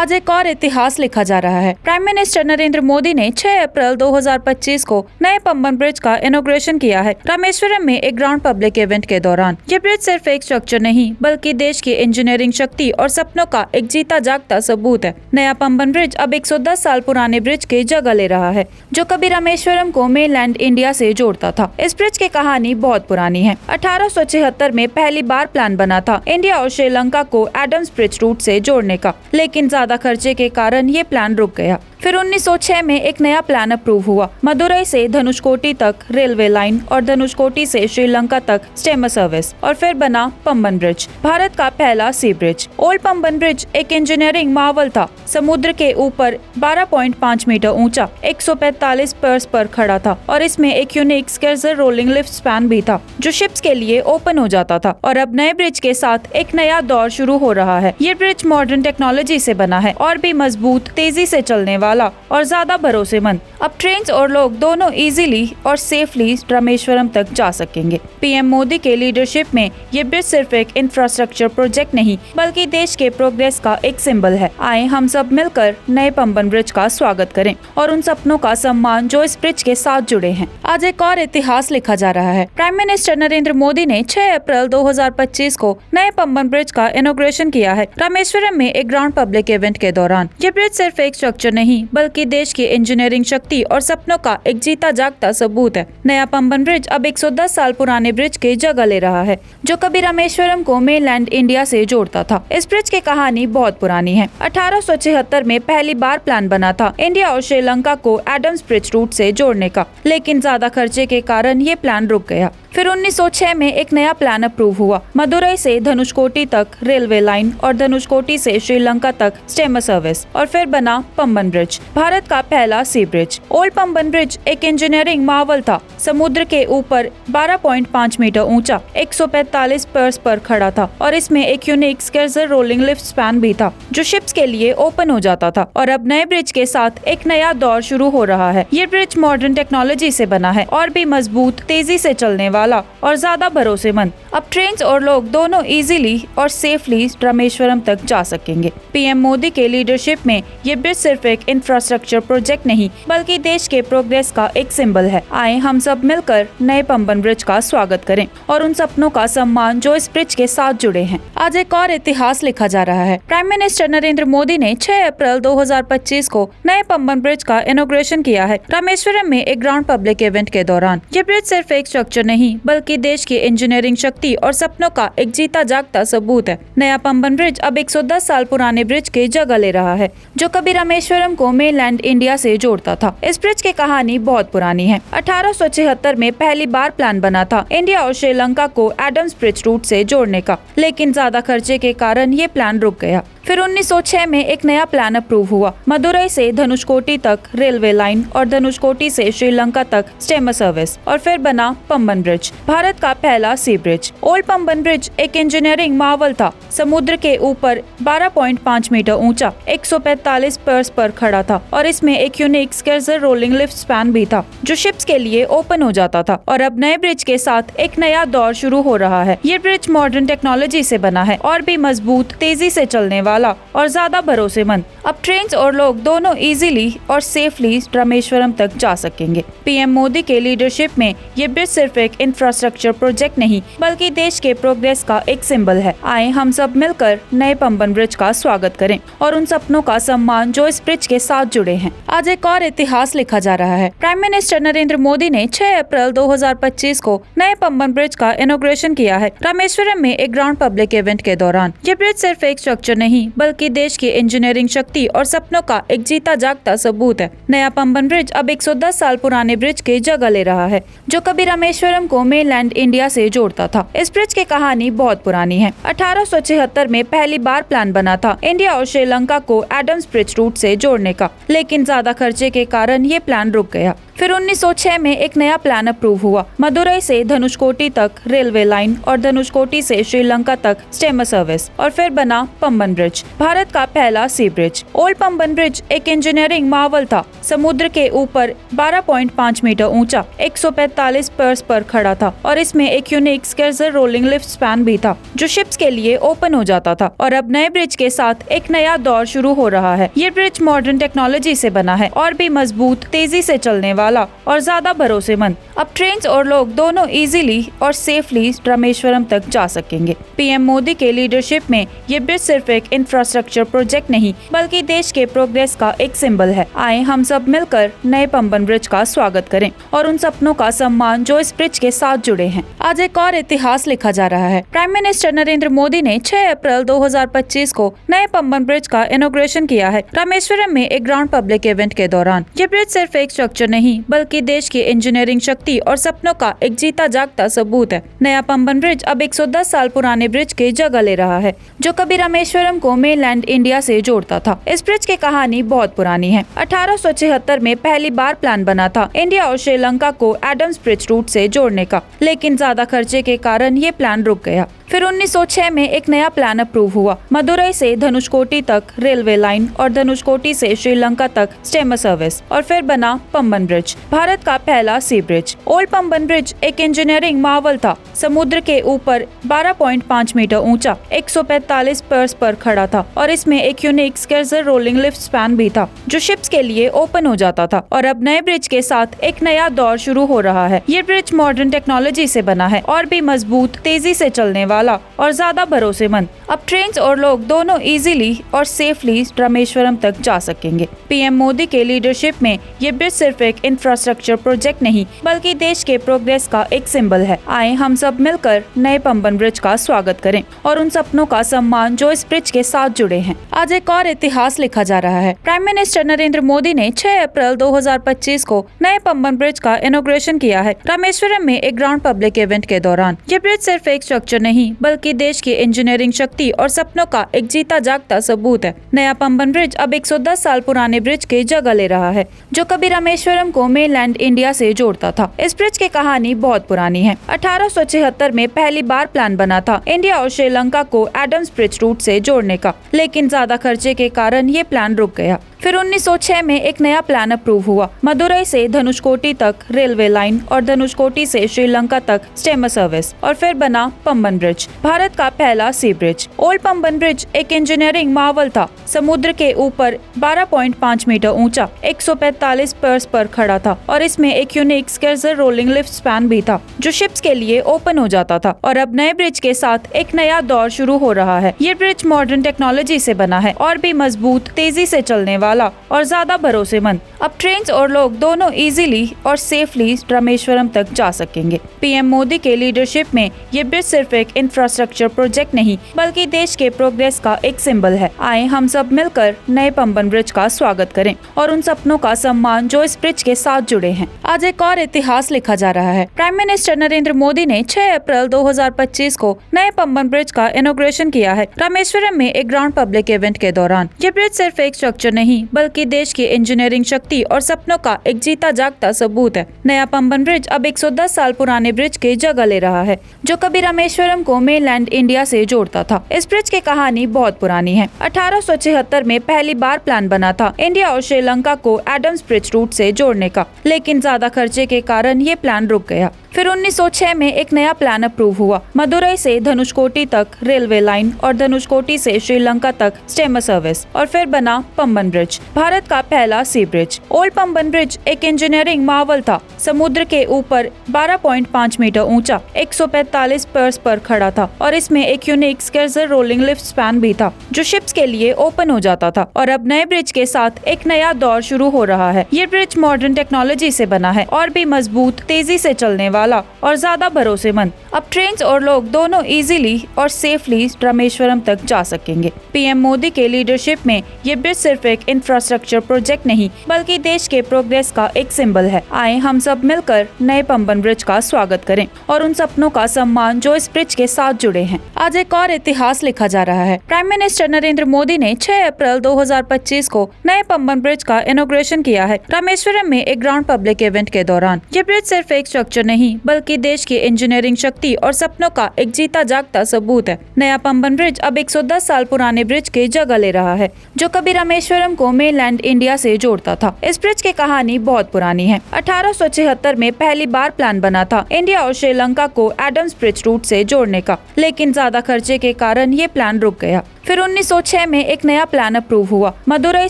आज एक और इतिहास लिखा जा रहा है। प्राइम मिनिस्टर नरेंद्र मोदी ने 6 अप्रैल 2025 को नए पंबन ब्रिज का इनॉग्रेशन किया है, रामेश्वरम में एक ग्राउंड पब्लिक इवेंट के दौरान। ये ब्रिज सिर्फ एक स्ट्रक्चर नहीं बल्कि देश की इंजीनियरिंग शक्ति और सपनों का एक जीता जागता सबूत है। नया पंबन ब्रिज अब 110 साल पुराने ब्रिज की जगह ले रहा है, जो कभी रामेश्वरम को मेनलैंड इंडिया से जोड़ता था। इस ब्रिज की कहानी बहुत पुरानी है। 1876 में पहली बार प्लान बना था इंडिया और श्रीलंका को एडम्स ब्रिज रूट से जोड़ने का, लेकिन ज्यादा खर्चे के कारण ये प्लान रुक गया। फिर 1906 में एक नया प्लान अप्रूव हुआ। मदुरई से धनुषकोटी तक रेलवे लाइन और धनुषकोटी से श्रीलंका तक स्टेमर सर्विस, और फिर बना पंबन ब्रिज, भारत का पहला सी ब्रिज। ओल्ड पंबन ब्रिज एक इंजीनियरिंग मार्वल था। समुद्र के ऊपर 12.5 मीटर ऊंचा, 145 पर्स पर खड़ा था और इसमें एक यूनिक स्केर्जर रोलिंग लिफ्ट स्पैन भी था, जो शिप्स के लिए ओपन हो जाता था। और अब नए ब्रिज के साथ एक नया दौर शुरू हो रहा है। ये ब्रिज मॉडर्न टेक्नोलॉजी से बना है और भी मजबूत, तेजी से चलने वाला और ज्यादा भरोसेमंद। अब ट्रेन और लोग दोनों इजीली और सेफली रामेश्वरम तक जा सकेंगे। पीएम मोदी के लीडरशिप में ये ब्रिज सिर्फ एक इंफ्रास्ट्रक्चर प्रोजेक्ट नहीं बल्कि देश के प्रोग्रेस का एक सिंबल है। आए हम सब मिलकर नए पंबन ब्रिज का स्वागत करें और उन सपनों का सम्मान जो इस ब्रिज के साथ जुड़े हैं। आज एक और इतिहास लिखा जा रहा है। प्राइम मिनिस्टर नरेंद्र मोदी ने 6 अप्रैल 2025 को नए पंबन ब्रिज का इनॉग्रेशन किया है, रामेश्वरम में एक ग्राउंड पब्लिक इवेंट के दौरान। ये ब्रिज सिर्फ एक स्ट्रक्चर नहीं बल्कि देश की इंजीनियरिंग शक्ति और सपनों का एक जीता जागता सबूत है। नया पंबन ब्रिज अब 110 साल पुराने ब्रिज की जगह ले रहा है, जो कभी रामेश्वरम को मेनलैंड इंडिया से जोड़ता था। इस ब्रिज की कहानी बहुत पुरानी है। 1876 में पहली बार प्लान बना था इंडिया और श्रीलंका को एडम्स ब्रिज रूट से जोड़ने का, लेकिन ज्यादा खर्चे के कारण ये प्लान रुक गया। फिर 1906 में एक नया प्लान अप्रूव हुआ। मदुरई से धनुषकोटी तक रेलवे लाइन और धनुषकोटी से श्रीलंका तक स्टेमर सर्विस, और फिर बना पंबन ब्रिज, भारत का पहला सी ब्रिज। ओल्ड पंबन ब्रिज एक इंजीनियरिंग मार्वल था। समुद्र के ऊपर 12.5 मीटर ऊंचा, 145 पर्स पर खड़ा था और इसमें एक यूनिक स्केर्जर रोलिंग लिफ्ट स्पैन भी था, जो शिप्स के लिए ओपन हो जाता था। और अब नए ब्रिज के साथ एक नया दौर शुरू हो रहा है। ये ब्रिज मॉडर्न टेक्नोलॉजी से बना है और भी मजबूत, तेजी से चलने वाला और ज्यादा भरोसेमंद। अब ट्रेन और लोग दोनों इजीली और सेफली रामेश्वरम तक जा सकेंगे। पीएम मोदी के लीडरशिप में ये ब्रिज सिर्फ एक इंफ्रास्ट्रक्चर प्रोजेक्ट नहीं बल्कि देश के प्रोग्रेस का एक सिंबल है। आए हम सब मिलकर नए पंबन ब्रिज का स्वागत करें और उन सपनों का सम्मान जो इस ब्रिज के साथ जुड़े हैं। आज एक और इतिहास लिखा जा रहा है। प्राइम मिनिस्टर नरेंद्र मोदी ने 6 अप्रैल 2025 को नए पंबन ब्रिज का इनॉग्रेशन किया है, रामेश्वरम में एक ग्राउंड पब्लिक इवेंट के दौरान। ये ब्रिज सिर्फ एक स्ट्रक्चर नहीं बल्कि देश की इंजीनियरिंग शक्ति और सपनों का एक जीता जागता सबूत है। नया पंबन ब्रिज अब 110 साल पुराने ब्रिज की जगह ले रहा है, जो कभी रामेश्वरम को मेनलैंड इंडिया से जोड़ता था। इस ब्रिज की कहानी बहुत पुरानी है। 1876 में पहली बार प्लान बना था इंडिया और श्रीलंका को एडम्स ब्रिज रूट से जोड़ने का, लेकिन ज्यादा खर्चे के कारण ये प्लान रुक गया। फिर 1906 में एक नया प्लान अप्रूव हुआ। मदुरई से धनुषकोटी तक रेलवे लाइन और धनुषकोटी से श्रीलंका तक स्टेमर सर्विस, और फिर बना पंबन ब्रिज, भारत का पहला सी ब्रिज। ओल्ड पंबन ब्रिज एक इंजीनियरिंग मार्वल था। समुद्र के ऊपर 12.5 मीटर ऊंचा, 145 पर्स पर खड़ा था और इसमें एक यूनिक स्केर्जर रोलिंग लिफ्ट स्पैन भी था, जो शिप्स के लिए ओपन हो जाता था। और अब नए ब्रिज के साथ एक नया दौर शुरू हो रहा है। ये ब्रिज मॉडर्न टेक्नोलॉजी से बना है और भी मजबूत, तेजी से चलने वाला और ज्यादा भरोसेमंद। अब ट्रेन और लोग दोनों इजीली और सेफली रामेश्वरम तक जा सकेंगे। पीएम मोदी के लीडरशिप में ये ब्रिज सिर्फ एक इंफ्रास्ट्रक्चर प्रोजेक्ट नहीं बल्कि देश के प्रोग्रेस का एक सिंबल है। आए हम सब मिलकर नए पंबन ब्रिज का स्वागत करें और उन सपनों का सम्मान जो इस ब्रिज के साथ जुड़े हैं। आज एक और इतिहास लिखा जा रहा है। प्राइम मिनिस्टर नरेंद्र मोदी ने 6 अप्रैल 2025 को नए पंबन ब्रिज का इनॉग्रेशन किया है, रामेश्वरम में एक ग्राउंड पब्लिक इवेंट के दौरान। ये ब्रिज सिर्फ एक स्ट्रक्चर नहीं बल्कि देश की इंजीनियरिंग शक्ति और सपनों का एक जीता जागता सबूत है। नया पंबन ब्रिज अब 110 साल पुराने ब्रिज की जगह ले रहा है, जो कभी रामेश्वरम को मेनलैंड इंडिया से जोड़ता था। इस ब्रिज की कहानी बहुत पुरानी है। 1876 में पहली बार प्लान बना था इंडिया और श्रीलंका को एडम्स ब्रिज रूट से जोड़ने का, लेकिन ज्यादा खर्चे के कारण ये प्लान रुक गया। फिर 1906 में एक नया प्लान अप्रूव हुआ। मदुरई से धनुषकोटी तक रेलवे लाइन और धनुषकोटी से श्रीलंका तक स्टेमर सर्विस और फिर बना पंबन ब्रिज, भारत का पहला सी ब्रिज। ओल्ड पंबन ब्रिज एक इंजीनियरिंग मार्वल था। समुद्र के ऊपर 12.5 मीटर ऊंचा 145 पर्स पर खड़ा था और इसमें एक यूनिक स्केर्जर रोलिंग लिफ्ट स्पैन भी था जो शिप्स के लिए ओपन हो जाता था। और अब नए ब्रिज के साथ एक नया दौर शुरू हो रहा है। ये ब्रिज मॉडर्न टेक्नोलॉजी से बना है और भी मजबूत, तेजी से चलने वाला और ज्यादा भरोसेमंद। अब ट्रेन और लोग दोनों इजीली और सेफली रामेश्वरम तक जा सकेंगे। पीएम मोदी के लीडरशिप में ये ब्रिज सिर्फ एक इंफ्रास्ट्रक्चर प्रोजेक्ट नहीं बल्कि देश के प्रोग्रेस का एक सिंबल है। आए हम सब मिलकर नए पंबन ब्रिज का स्वागत करें और उन सपनों का सम्मान जो इस ब्रिज के साथ जुड़े हैं। आज एक और इतिहास लिखा जा रहा है। प्राइम मिनिस्टर नरेंद्र मोदी ने 6 अप्रैल 2025 को नए पंबन ब्रिज का इनॉग्रेशन किया है। रामेश्वरम में एक ग्राउंड पब्लिक इवेंट के दौरान ये ब्रिज सिर्फ एक स्ट्रक्चर नहीं बल्कि देश की इंजीनियरिंग शक्ति और सपनों का एक जीता जागता सबूत है। नया पंबन ब्रिज अब 110 साल पुराने ब्रिज की जगह ले रहा है जो कभी रामेश्वरम को मेनलैंड इंडिया से जोड़ता था। इस ब्रिज की कहानी बहुत पुरानी है। 1876 में पहली बार प्लान बना था इंडिया और श्रीलंका को एडम्स ब्रिज रूट से जोड़ने का, लेकिन ज्यादा खर्चे के कारण ये प्लान रुक गया। फिर 1906 में एक नया प्लान अप्रूव हुआ। मदुरई से धनुषकोटी तक रेलवे लाइन और धनुषकोटी से श्रीलंका तक स्टेमर सर्विस और फिर बना पंबन ब्रिज, भारत का पहला सी ब्रिज। ओल्ड पंबन ब्रिज एक इंजीनियरिंग मार्वल था। समुद्र के ऊपर 12.5 मीटर ऊंचा 145 पर्स पर खड़ा था और इसमें एक यूनिक स्केर्जर रोलिंग लिफ्ट स्पैन भी था जो शिप्स के लिए ओपन हो जाता था। और अब नए ब्रिज के साथ एक नया दौर शुरू हो रहा है। ये ब्रिज मॉडर्न टेक्नोलॉजी से बना है और भी मजबूत, तेजी से चलने वाला और ज्यादा भरोसेमंद। अब ट्रेन और लोग दोनों इजीली और सेफली रामेश्वरम तक जा सकेंगे। पीएम मोदी के लीडरशिप में ये ब्रिज सिर्फ एक इंफ्रास्ट्रक्चर प्रोजेक्ट नहीं बल्कि देश के प्रोग्रेस का एक सिंबल है। आए हम सब मिलकर नए पंबन ब्रिज का स्वागत करें और उन सपनों का सम्मान जो इस ब्रिज के साथ जुड़े हैं। आज एक और इतिहास लिखा जा रहा है। प्राइम मिनिस्टर नरेंद्र मोदी ने 6 अप्रैल 2025 को नए पंबन ब्रिज का इनॉग्रेशन किया है। रामेश्वरम में एक ग्राउंड पब्लिक इवेंट के दौरान ये ब्रिज सिर्फ एक स्ट्रक्चर नहीं बल्कि देश की इंजीनियरिंग शक्ति और सपनों का एक जीता जागता सबूत है। नया पंबन ब्रिज अब 110 साल पुराने ब्रिज की जगह ले रहा है जो कभी रामेश्वरम को मेनलैंड इंडिया से जोड़ता था। इस ब्रिज की कहानी बहुत पुरानी है। 1876 में पहली बार प्लान बना था इंडिया और श्रीलंका को एडम्स ब्रिज रूट से जोड़ने का, लेकिन ज्यादा खर्चे के कारण ये प्लान रुक गया। फिर 1906 में एक नया प्लान अप्रूव हुआ। मदुरई से धनुषकोटी तक रेलवे लाइन और धनुषकोटी से श्रीलंका तक स्टेमर सर्विस और फिर बना पंबन ब्रिज, भारत का पहला सी ब्रिज। ओल्ड पंबन ब्रिज एक इंजीनियरिंग मार्वल था। समुद्र के ऊपर 12.5 मीटर ऊंचा 145 पर्स पर खड़ा था और इसमें एक यूनिक स्केर्जर रोलिंग लिफ्ट स्पैन भी था जो शिप्स के लिए ओपन हो जाता था। और अब नए ब्रिज के साथ एक नया दौर शुरू हो रहा है। ये ब्रिज मॉडर्न टेक्नोलॉजी से बना है और भी मजबूत, तेजी से चलने वाला और ज्यादा भरोसेमंद। अब ट्रेन और लोग दोनों इजीली और सेफली रामेश्वरम तक जा सकेंगे। पीएम मोदी के लीडरशिप में ये ब्रिज सिर्फ एक इंफ्रास्ट्रक्चर प्रोजेक्ट नहीं बल्कि देश के प्रोग्रेस का एक सिंबल है। आए हम सब मिलकर नए पंबन ब्रिज का स्वागत करें और उन सपनों का सम्मान जो इस ब्रिज के साथ जुड़े हैं। आज एक और इतिहास लिखा जा रहा है। प्राइम मिनिस्टर नरेंद्र मोदी ने 6 अप्रैल 2025 को नए पंबन ब्रिज का इनॉग्रेशन किया है। रामेश्वरम में एक ग्राउंड पब्लिक इवेंट के दौरान ये ब्रिज सिर्फ एक स्ट्रक्चर नहीं बल्कि देश की इंजीनियरिंग शक्ति और सपनों का एक जीता जागता सबूत है। नया पंबन ब्रिज अब 110 साल पुराने ब्रिज की जगह ले रहा है जो कभी रामेश्वरम को मेनलैंड इंडिया से जोड़ता था। इस ब्रिज की कहानी बहुत पुरानी है। 1876 में पहली बार प्लान बना था इंडिया और श्रीलंका को एडम्स ब्रिज रूट से जोड़ने का, लेकिन ज्यादा खर्चे के कारण ये प्लान रुक गया। फिर 1906 में एक नया प्लान अप्रूव हुआ। मदुरई से धनुषकोटी तक रेलवे लाइन और धनुषकोटी से श्रीलंका तक स्टेमर सर्विस और फिर बना पंबन ब्रिज, भारत का पहला सी ब्रिज। ओल्ड पंबन ब्रिज एक इंजीनियरिंग मार्वल था। समुद्र के ऊपर 12.5 मीटर ऊंचा 145 पर्स पर खड़ा था और इसमें एक यूनिक स्केर्जर रोलिंग लिफ्ट स्पैन भी था जो शिप्स के लिए ओपन हो जाता था। और अब नए ब्रिज के साथ एक नया दौर शुरू हो रहा है। ये ब्रिज मॉडर्न टेक्नोलॉजी से बना है और भी मजबूत, तेजी से चलने वाला वाला और ज्यादा भरोसेमंद। अब ट्रेन और लोग दोनों इजीली और सेफली रामेश्वरम तक जा सकेंगे। पीएम मोदी के लीडरशिप में ये ब्रिज सिर्फ एक इंफ्रास्ट्रक्चर प्रोजेक्ट नहीं बल्कि देश के प्रोग्रेस का एक सिंबल है। आए हम सब मिलकर नए पंबन ब्रिज का स्वागत करें और उन सपनों का सम्मान जो इस ब्रिज के साथ जुड़े हैं। आज एक और इतिहास लिखा जा रहा है। प्राइम मिनिस्टर नरेंद्र मोदी ने 6 अप्रैल 2025 को नए पंबन ब्रिज का इनॉग्रेशन किया है, रामेश्वरम में एक ग्राउंड पब्लिक इवेंट के दौरान। ये ब्रिज सिर्फ एक स्ट्रक्चर नहीं बल्कि देश की इंजीनियरिंग शक्ति और सपनों का एक जीता जागता सबूत है। नया पंबन ब्रिज अब 110 साल पुराने ब्रिज की जगह ले रहा है जो कभी रामेश्वरम को मेनलैंड इंडिया से जोड़ता था। इस ब्रिज की कहानी बहुत पुरानी है। 1876 में पहली बार प्लान बना था इंडिया और श्रीलंका को एडम्स ब्रिज रूट से जोड़ने का, लेकिन ज्यादा खर्चे के कारण ये प्लान रुक गया। फिर 1906 में एक नया प्लान अप्रूव हुआ, मदुरई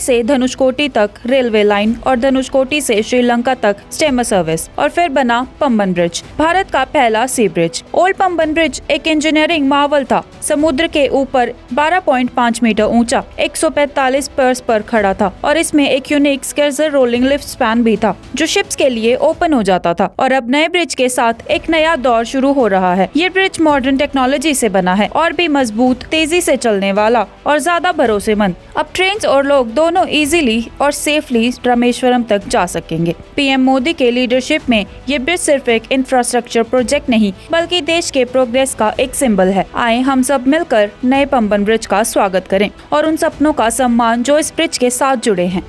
से धनुषकोटी तक रेलवे लाइन और धनुषकोटी से श्रीलंका तक स्टेमर सर्विस, और फिर बना पंबन ब्रिज, भारत का पहला सी ब्रिज। ओल्ड पंबन ब्रिज एक इंजीनियरिंग मार्वल था। समुद्र के ऊपर 12.5 मीटर ऊंचा, 145 पर्स पर खड़ा था और इसमें एक यूनिक स्केर्जर रोलिंग लिफ्ट स्पैन भी था जो शिप्स के लिए ओपन हो जाता था। और अब नए ब्रिज के साथ एक नया दौर शुरू हो रहा है। ये ब्रिज मॉडर्न टेक्नोलॉजी से बना है और भी मजबूत, तेजी से चलने वाला और ज्यादा भरोसेमंद। अब ट्रेन और लोग दोनों इजीली और सेफली रामेश्वरम तक जा सकेंगे। पीएम मोदी के लीडरशिप में ये ब्रिज सिर्फ एक इंफ्रास्ट्रक्चर प्रोजेक्ट नहीं बल्कि देश के प्रोग्रेस का एक सिंबल है। आए हम सब मिलकर नए पंबन ब्रिज का स्वागत करें और उन सपनों का सम्मान जो इस ब्रिज के साथ जुड़े हैं।